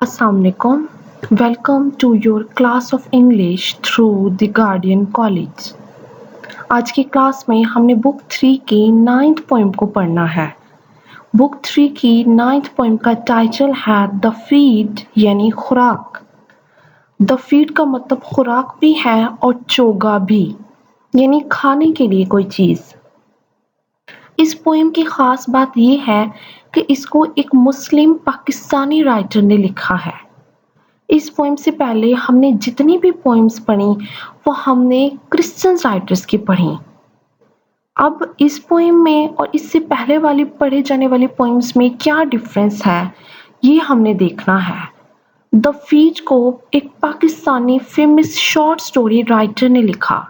Assalamu alaikum. Welcome to your class of English through the Guardian College. आज की class में हमने book 3 की 9th पोएम को पढ़ना है। बुक 3 की 9th पोएम का टाइटल है द फीड यानी खुराक। द फीड का मतलब खुराक भी है और चोगा भी यानी खाने के लिए कोई चीज़। इस पोएम की ख़ास बात ये है कि इसको एक मुस्लिम पाकिस्तानी राइटर ने लिखा है। इस पोएम से पहले हमने जितनी भी पोएम्स पढ़ी वो हमने क्रिश्चियन राइटर्स की पढ़ी। अब इस पोएम में और इससे पहले वाली पढ़े जाने वाली पोएम्स में क्या डिफरेंस है ये हमने देखना है। द फीड को एक Pakistani famous short story writer ने लिखा।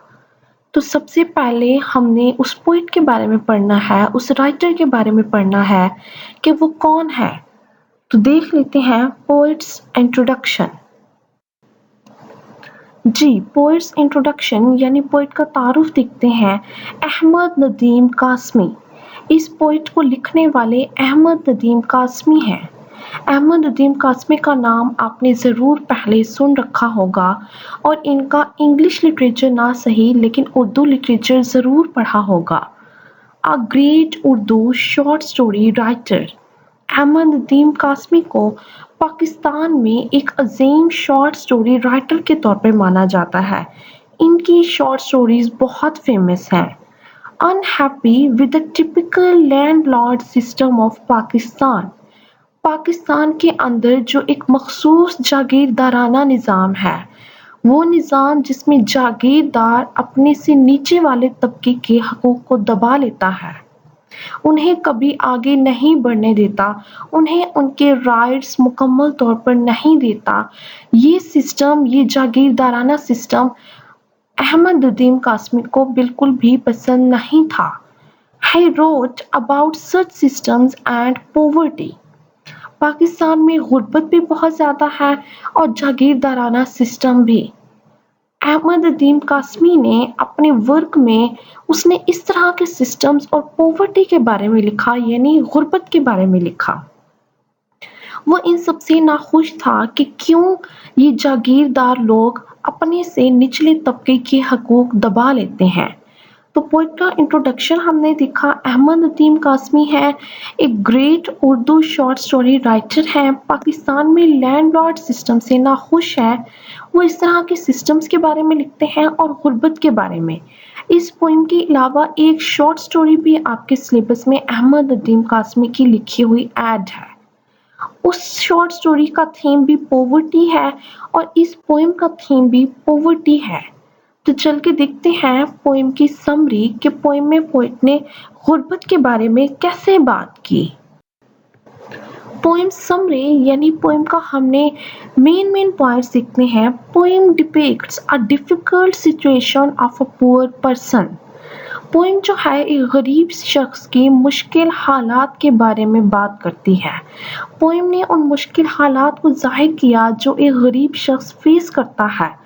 तो सबसे पहले हमने उस पोइट के बारे में पढ़ना है, उस राइटर के बारे में पढ़ना है कि वो कौन है। तो देख लेते हैं पोइट्स इंट्रोडक्शन। जी, पोइट्स इंट्रोडक्शन यानी पोइट का तारुफ देखते हैं अहमद नदीम कासमी। इस पोइट को लिखने वाले अहमद नदीम कासमी हैं। अहमद नदीम कासमी का नाम आपने ज़रूर पहले सुन रखा होगा और इनका इंग्लिश लिटरेचर ना सही लेकिन उर्दू लिटरेचर ज़रूर पढ़ा होगा। A great Urdu short story writer Ahmad Nadeem Qasmi को पाकिस्तान में एक अजीम शॉर्ट स्टोरी राइटर के तौर पर माना जाता है। इनकी शॉर्ट स्टोरीज बहुत फेमस हैं। Unhappy with the typical landlord system of Pakistan. Pakistan के अंदर जो एक मखसूस जागीरदाराना निज़ाम है, वो निज़ाम जिसमें जागीरदार अपने से नीचे वाले तबके के हकूक़ को दबा लेता है, उन्हें कभी आगे नहीं बढ़ने देता, उन्हें उनके राइट्स मुकम्मल तौर पर नहीं देता। ये सिस्टम, ये जागीरदाराना सिस्टम अहमद नदीम कासमी को बिल्कुल भी पसंद नहीं था। He wrote about such systems and poverty. Pakistan में गुर्बत भी बहुत ज़्यादा है और जागीरदाराना सिस्टम भी। अहमद नदीम कासमी ने अपने वर्क में उसने इस तरह के सिस्टम्स और पॉवर्टी के बारे में लिखा यानी गुर्बत के बारे में लिखा। वो इन सबसे नाखुश था कि क्यों ये जागीरदार लोग अपने से निचले तबके के हकूक़ दबा लेते हैं। तो पोइट का इंट्रोडक्शन हमने देखा। अहमद नदीम कासमी है एक great Urdu short story writer हैं, पाकिस्तान में लैंडलॉर्ड सिस्टम से नाखुश है। वो इस तरह के सिस्टम्स के बारे में लिखते हैं और गुर्बत के बारे में। इस पोइम के अलावा एक शॉर्ट स्टोरी भी आपके सिलेबस में अहमद नदीम कासमी की लिखी हुई ऐड है। उस शॉर्ट स्टोरी का थीम भी पॉवर्टी है और इस पोइम का थीम भी पॉवर्टी है। तो चल के देखते हैं पोइम की समरी कि पोइम में पोइट ने गुर्बत के बारे में कैसे बात की। पोइम समरी यानी पोइम का हमने मेन पॉइंट्स देखते हैं। Poem depicts a difficult situation of a poor person. Poem जो है एक गरीब शख्स की मुश्किल हालात के बारे में बात करती है। पोइम ने उन मुश्किल हालात को जाहिर किया जो एक गरीब शख्स फेस करता है।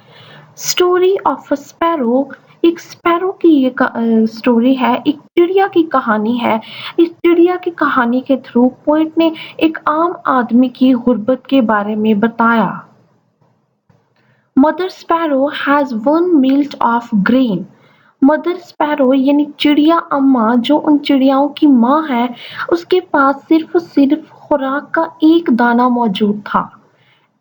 स्टोरी ऑफ अ स्पैरो, एक स्पैरो की ये स्टोरी है, एक चिड़िया की कहानी है। इस चिड़िया की कहानी के थ्रू पोइट ने एक आम आदमी की गुर्बत के बारे में बताया। Mother sparrow has one meal of grain. Mother sparrow यानी चिड़िया अम्मा जो उन चिड़ियाओं की माँ है, उसके पास सिर्फ खुराक का एक दाना मौजूद था।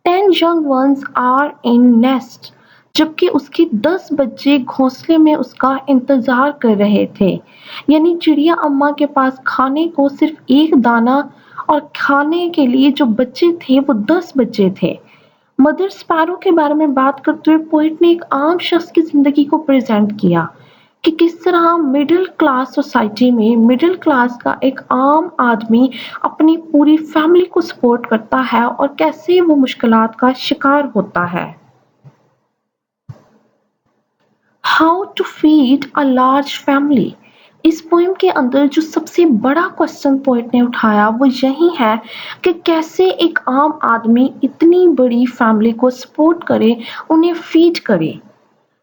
10 young ones are in nest, जबकि उसके 10 बच्चे घोंसले में उसका इंतजार कर रहे थे। यानी चिड़िया अम्मा के पास खाने को सिर्फ एक दाना और खाने के लिए जो बच्चे थे वो 10 बच्चे थे। मदर स्पैरो के बारे में बात करते हुए पोइट ने एक आम शख्स की जिंदगी को प्रेजेंट किया कि किस तरह मिडिल क्लास सोसाइटी में मिडिल क्लास का एक आम आदमी अपनी पूरी फैमिली को सपोर्ट करता है और कैसे वो मुश्किलात का शिकार होता है। How to feed a large family. इस पोएम के अंदर जो सबसे बड़ा क्वेश्चन पोएट ने उठाया वो यही है कि कैसे एक आम आदमी इतनी बड़ी फैमिली को सपोर्ट करे, उन्हें फीड करे।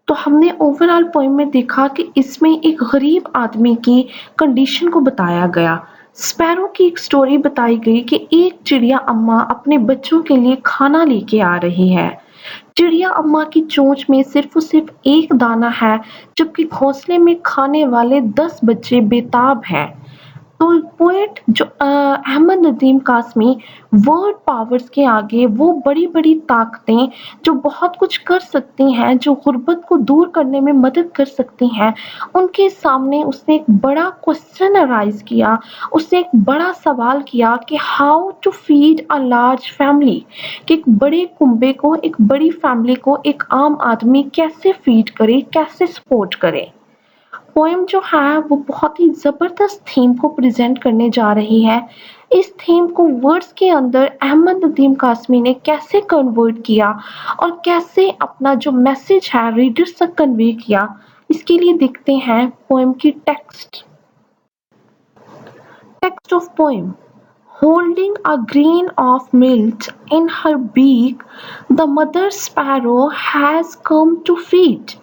तो हमने ओवरऑल पोएम में देखा कि इसमें एक गरीब आदमी की कंडीशन को बताया गया। स्पैरो की एक स्टोरी बताई गई कि एक चिड़िया अम्मा अपने बच्चों के लिए खाना लेके आ रही है। चिड़िया अम्मा की चोंच में सिर्फ और सिर्फ एक दाना है, जबकि घोंसले में खाने वाले 10 बच्चे बेताब हैं। तो पोएट जो अहमद नदीम कासमी, वर्ड पावर्स के आगे वो बड़ी-बड़ी ताकतें जो बहुत कुछ कर सकती हैं, जो गुर्बत को दूर करने में मदद कर सकती हैं, उनके सामने उसने एक बड़ा क्वेश्चन अराइज़ किया। उसने एक बड़ा सवाल किया कि how to feed a large family, कि एक बड़े कुंबे को, एक बड़ी फैमिली को एक आम आदमी कैसे फीड करे, कैसे सपोर्ट करे। पोएम जो है वो बहुत ही ज़बरदस्त थीम को प्रेज़ेंट करने जा रही है। इस थीम को वर्ड्स के अंदर अहमद नदीम कासमी ने कैसे कन्वर्ट किया और कैसे अपना जो मैसेज है रीडर्स तक कन्वे किया, इसके लिए देखते हैं पोएम की text. Text of poem. Holding a grain of milk in her beak, the mother sparrow has come to feed.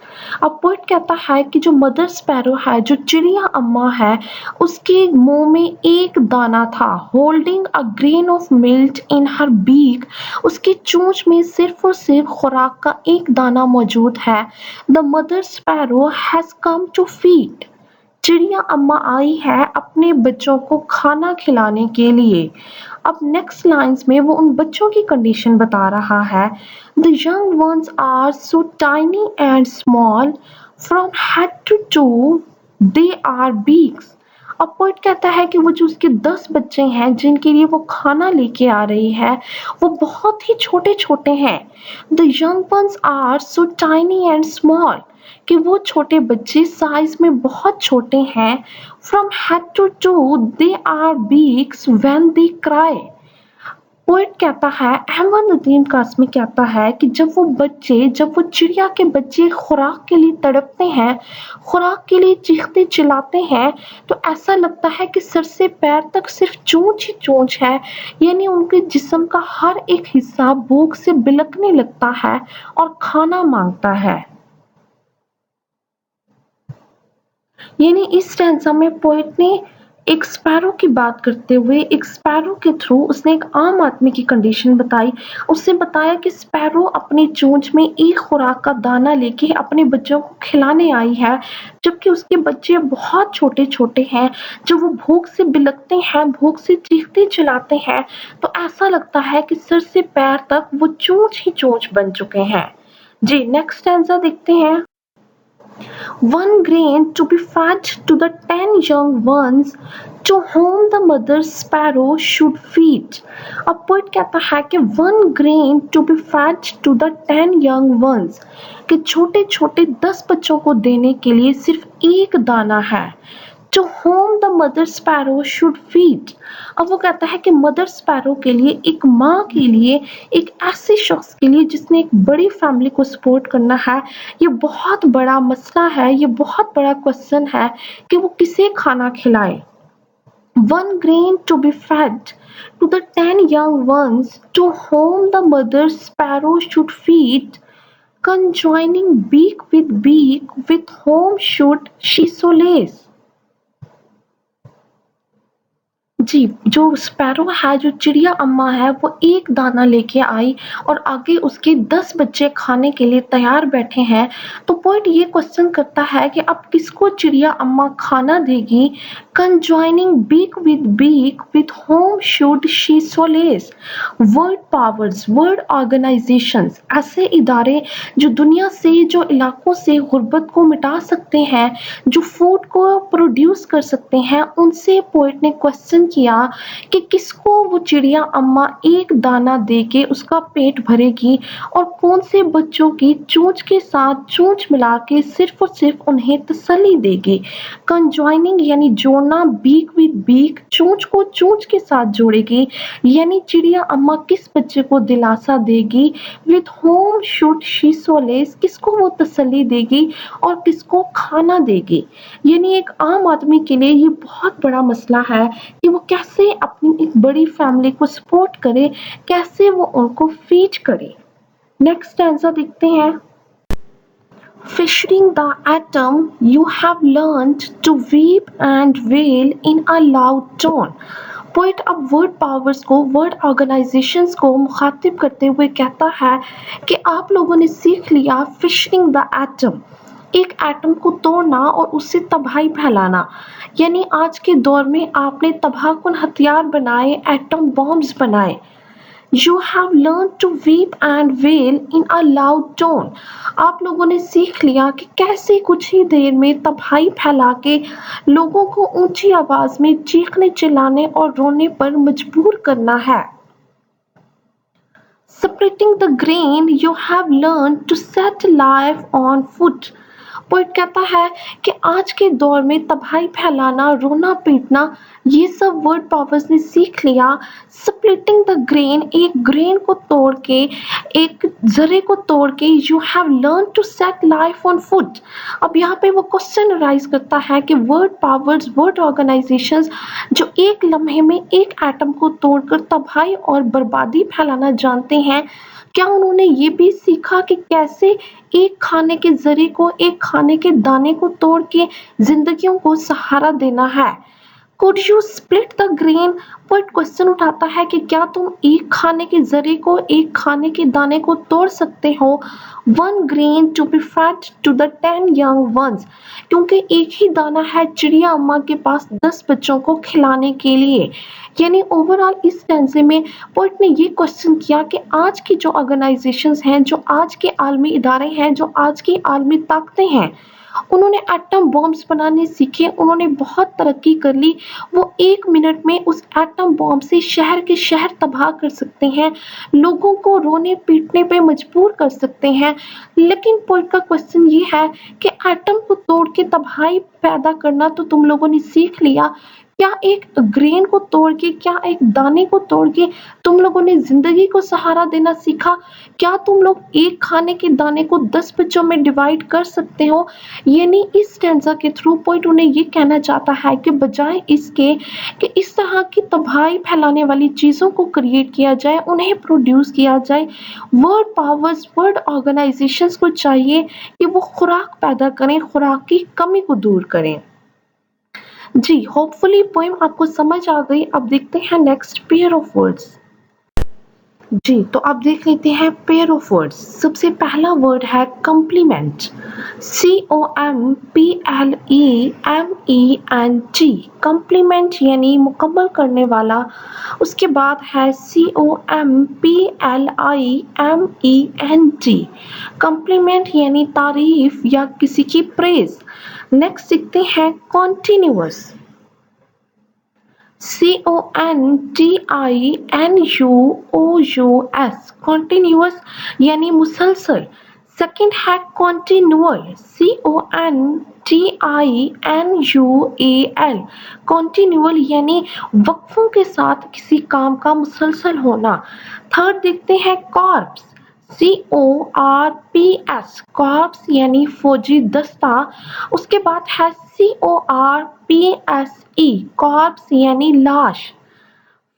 अब पोइट कहता है कि जो मदर स्पैरो है, जो चिड़िया अम्मा है, उसके मुंह में एक दाना था। Holding a grain of milk in her beak, उसकी चोंच में सिर्फ और सिर्फ खुराक का एक दाना मौजूद है। The mother sparrow has come to feed, चिड़िया अम्मा आई है अपने बच्चों को खाना खिलाने के लिए। अब नेक्स्ट लाइन्स में वो उन बच्चों की कंडीशन बता रहा है। The young ones are so tiny and small, from head to toe they are beaks. अब पोइट कहता है कि वो जो उसके 10 बच्चे हैं जिनके लिए वो खाना लेके आ रही है, वो बहुत ही छोटे छोटे हैं। The young ones are so tiny and small, कि वो छोटे बच्चे साइज में बहुत छोटे हैं। From head to toe they are beaks when they cry. Poet कहता है, अहमद नदीम कासमी कहता है कि जब वो चिड़िया के बच्चे खुराक के लिए तड़पते हैं, खुराक के लिए चीखते चिल्लाते हैं, तो ऐसा लगता है कि सर से पैर तक सिर्फ चोंच ही चोंच है। यानी उनके जिस्म का हर एक हिस्सा भूख से बिलकने लगता है और खाना मांगता है। यानी इस स्टैंजा में पोएट ने एक स्पैरो की बात करते हुए, एक स्पैरो के थ्रू उसने एक आम आदमी की कंडीशन बताई। उसने बताया कि स्पैरो अपनी चोंच में एक खुराक का दाना लेके अपने बच्चों को खिलाने आई है, जबकि उसके बच्चे बहुत छोटे-छोटे हैं। जब वो भूख से बिलकते हैं, भूख से चीखते चिल्लाते हैं, तो ऐसा लगता है कि सर से पैर तक वो चोंच ही चोंच बन चुके हैं। जी, नेक्स्ट स्टैंजा देखते हैं। One grain to be fed to the 10 young ones to whom the mother sparrow should feed. अब पोइट कहता है कि one grain to be fed to the 10 young ones, कि छोटे छोटे 10 बच्चों को देने के लिए सिर्फ एक दाना है। To whom the mother sparrow should feed. अब वो कहता है कि मदर स्पैरो के लिए, एक माँ के लिए, एक ऐसे शख्स के लिए जिसने एक बड़ी फैमिली को सपोर्ट करना है, ये बहुत बड़ा मसला है, ये बहुत बड़ा क्वेश्चन है कि वो किसे खाना खिलाए। One grain to be fed to the 10 young ones to whom the mother sparrow should feed, conjoining beak, with whom should she solace. जी, जो स्पैरो है, जो चिड़िया अम्मा है, वो एक दाना लेके आई और आगे उसके 10 बच्चे खाने के लिए तैयार बैठे हैं। तो पोएट ये क्वेश्चन करता है कि अब किसको चिड़िया अम्मा खाना देगी? Conjoining beak, with home should she solace. Word powers, word organisations, ऐसे इदारे जो दुनिया से, जो इलाकों से गुर्बत को मिटा सकते हैं, जो फूड को प्रोड्यूस कर सकते हैं, उनसे पोएट ने क्वेश्चन किया कि किसको वो चिड़िया अम्मा एक दाना देके उसका पेट भरेगी और कौन से बच्चों की चोंच के साथ चोंच मिला के सिर्फ और सिर्फ उन्हें तसल्ली देगी। कंजॉइनिंग यानी जोड़ना, बीक विद बीक, चोंच को चोंच के साथ जोड़ेगी, यानी चिड़िया अम्मा किस बच्चे को दिलासा देगी। With home should she solace, किसको वो तसल्ली देगी और किसको खाना देगी। यानी एक आम आदमी के लिए ये बहुत बड़ा मसला है कि वो कैसे अपनी एक बड़ी फैमिली को सपोर्ट करे, कैसे वो उनको फीड करे। नेक्स्ट स्टैंजा देखते हैं। Fishing the atom, you have learned to weep and wail in a loud tone. Poet अब वर्ड पावर्स को, वर्ड ऑर्गेनाइजेशंस को मुखातिब करते हुए कहता है कि आप लोगों ने सीख लिया फिशिंग द एटम, एक एटम को तोड़ना और उससे तबाही फैलाना। यानी आज के दौर में आपने तबाहकुन हथियार बनाए, एटम बॉम्ब्स बनाए। You have learned to weep and wail in a loud tone. आप लोगों ने सीख लिया कि कैसे कुछ ही देर में तबाही फैला के लोगों को ऊंची आवाज में चीखने, चिल्लाने और रोने पर मजबूर करना है। Splitting the grain, you have learned to set life on foot. Poet कहता है कि आज के दौर में तबाही फैलाना, रोना पीटना, ये सब वर्ड पावर्स ने सीख लिया। स्प्लिटिंग द ग्रेन, एक ग्रेन को तोड़ के, एक जरे को तोड़ के, you have learn to set life on foot. अब यहाँ पे वो क्वेश्चन अराइज करता है कि वर्ड पावर्स, वर्ड ऑर्गेनाइजेशंस जो एक लम्हे में एक एटम को तोड़कर तबाही और बर्बादी फैलाना जानते हैं, क्या उन्होंने ये भी सीखा कि कैसे एक खाने के जरे को, एक खाने के दाने को तोड़ के जिंदगियों को सहारा देना है? Could you split the grain? Poet question उठाता है कि क्या तुम एक खाने के जरे को, एक खाने के दाने को तोड़ सकते हो? One grain to be fed to the 10 young ones. क्योंकि एक ही दाना है चिड़िया अम्मा के पास 10 बच्चों को खिलाने के लिए। यानी ओवरऑल इस टेंसे में पोइट ने ये क्वेश्चन किया कि आज की जो ऑर्गेनाइजेशंस हैं, जो आज के आलमी इदारे हैं, जो आज की आलमी ताकतें हैं, उन्होंने एटम बॉम्ब्स बनाने सीखे, उन्होंने बहुत तरक्की कर ली। वो 1 मिनट में उस एटम बॉम्ब से शहर के शहर तबाह कर सकते हैं, लोगों को रोने पीटने पे मजबूर कर सकते हैं। लेकिन पोइट का क्वेश्चन ये है कि एटम को तोड़ के तबाही पैदा करना तो तुम लोगों ने सीख लिया, क्या एक ग्रेन को तोड़ के, क्या एक दाने को तोड़ के तुम लोगों ने जिंदगी को सहारा देना सीखा? क्या तुम लोग एक खाने के दाने को 10 बच्चों में डिवाइड कर सकते हो? यानी इस स्टैंजा के थ्रू पोइट उन्हें ये कहना चाहता है कि बजाय इसके कि इस तरह की तबाही फैलाने वाली चीज़ों को क्रिएट किया जाए, उन्हें प्रोड्यूस किया जाए, वर्ड पावर्स, वर्ड ऑर्गेनाइजेशंस को चाहिए कि वो खुराक पैदा करें, खुराक की कमी को दूर करें। जी, होपफुली पोएम आपको समझ आ गई। अब देखते हैं नेक्स्ट पेयर ऑफ वर्ड्स। जी, तो अब देख लेते हैं पेयर ऑफ वर्ड्स। सबसे पहला वर्ड है कॉम्प्लीमेंट, COMPLEMENT। कॉम्प्लीमेंट यानी मुकम्मल करने वाला। उसके बाद है COMPLIMENT, कॉम्प्लीमेंट यानी तारीफ या किसी की प्रेज। नेक्स्ट देखते हैं कॉन्टिन्यूअस, CONTINUOUS, कॉन्टिन्यूअस यानी मुसलसल। सेकंड है कॉन्टिन्यूअल, CONTINUAL, कॉन्टिन्यूअल यानी वक्फों के साथ किसी काम का मुसलसल होना। थर्ड देखते हैं कॉर्प्स, CORPS, कॉर्प्स यानी फौजी दस्ता। उसके बाद है CORPSE, कॉर्प्स यानी लाश।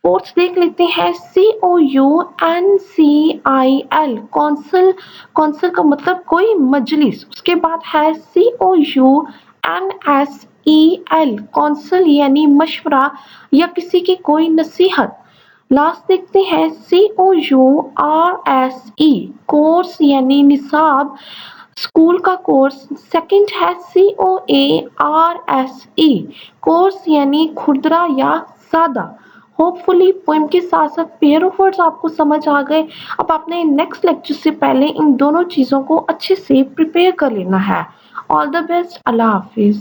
फोर्थ देख लेते हैं COUNCIL, कौंसल, कौंसल का मतलब कोई मजलिस। उसके बाद है COUNSEL, कौंसल यानी मशवरा या किसी की कोई नसीहत। लास्ट देखते हैं COURSE, कोर्स यानी निसाब, स्कूल का कोर्स। सेकंड है COARSE, कोर्स यानी खुरदरा या सादा। होपफुली पोएम के साथ साथ पेयर ऑफ वर्ड्स आपको समझ आ गए। अब आपने नेक्स्ट लेक्चर से पहले इन दोनों चीज़ों को अच्छे से प्रिपेयर कर लेना है। ऑल द बेस्ट, अल्लाह हाफिज़।